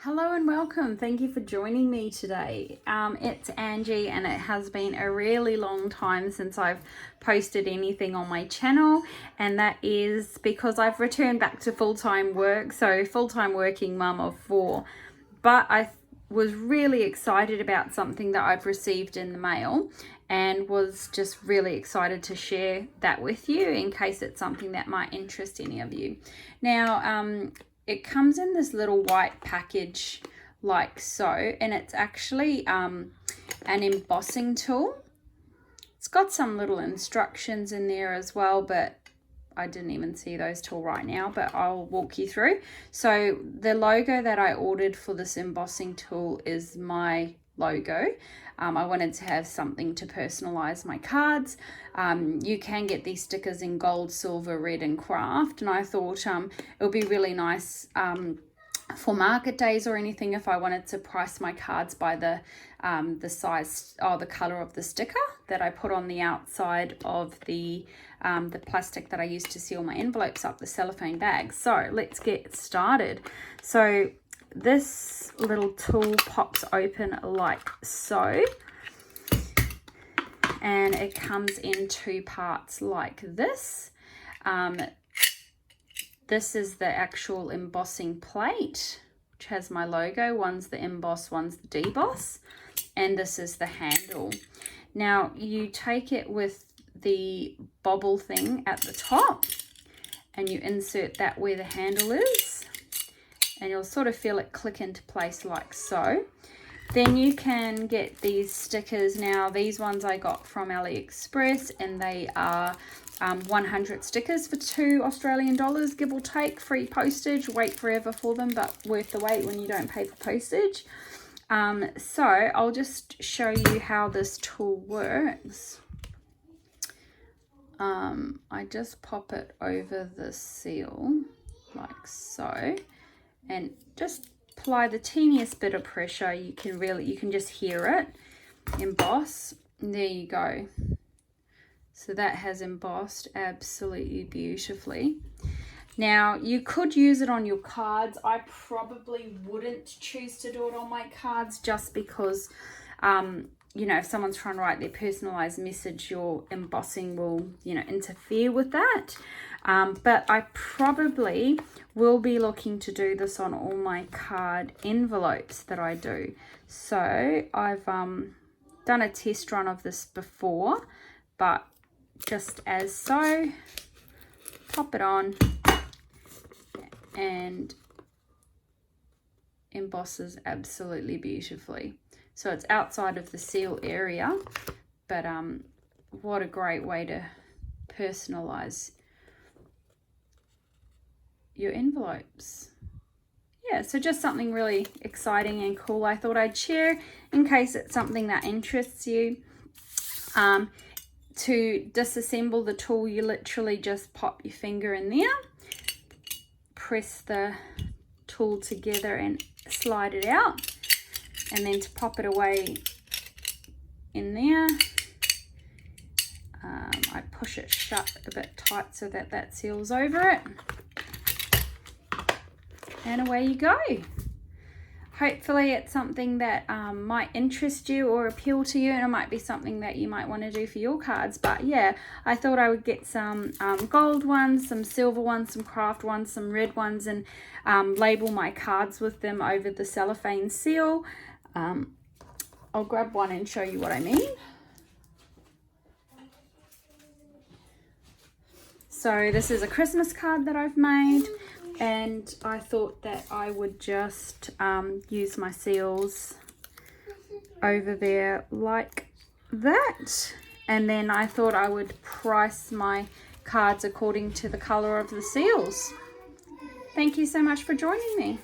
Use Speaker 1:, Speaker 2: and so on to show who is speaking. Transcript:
Speaker 1: Hello and welcome. Thank you for joining me today. It's Angie and it has been a really long time since I've posted anything on my channel, and that is because I've returned back to full-time work, so full-time working mum of 4. But I was really excited about something that I've received in the mail and was just really excited to share that with you in case it's something that might interest any of you. Now, it comes in this little white package like so, and it's actually an embossing tool. It's got some little instructions in there as well, but I didn't even see those till right now, but I'll walk you through. So the logo that I ordered for this embossing tool is my logo. I wanted to have something to personalize my cards. You can get these stickers in gold, silver, red and craft, and I thought it would be really nice for market days or anything if I wanted to price my cards by the size or the color of the sticker that I put on the outside of the plastic that I used to seal my envelopes up, the cellophane bag. So let's get started. So this little tool pops open like so, and it comes in 2 parts like this. This is the actual embossing plate, which has my logo. One's the emboss, one's the deboss, and this is the handle. Now you take it with the bobble thing at the top and you insert that where the handle is, and you'll sort of feel it click into place like so. Then you can get these stickers. Now these ones I got from AliExpress, and they are 100 stickers for $2 Australian, give or take, free postage. Wait forever for them, but worth the wait when you don't pay for postage. So I'll just show you how this tool works. I just pop it over the seal like so, and just apply the teeniest bit of pressure. You can just hear it emboss, and there you go. So that has embossed absolutely beautifully. Now you could use it on your cards. I probably wouldn't choose to do it on my cards, just because you know, if someone's trying to write their personalized message, your embossing will, you know, interfere with that. But I probably will be looking to do this on all my card envelopes that I do. So I've done a test run of this before, but just as so, pop it on and embosses absolutely beautifully. So it's outside of the seal area, but what a great way to personalize your envelopes. Yeah, so just something really exciting and cool I thought I'd share in case it's something that interests you. To disassemble the tool, you literally just pop your finger in there, press the tool together and slide it out, and then to pop it away in there, I push it shut a bit tight so that that seals over it, and away you go. Hopefully it's something that might interest you or appeal to you, and it might be something that you might want to do for your cards. But yeah, I thought I would get some gold ones, some silver ones, some craft ones, some red ones, and label my cards with them over the cellophane seal. I'll grab one and show you what I mean. So this is a Christmas card that I've made, and I thought that I would just use my seals over there like that, and then I thought I would price my cards according to the color of the seals. Thank you so much for joining me.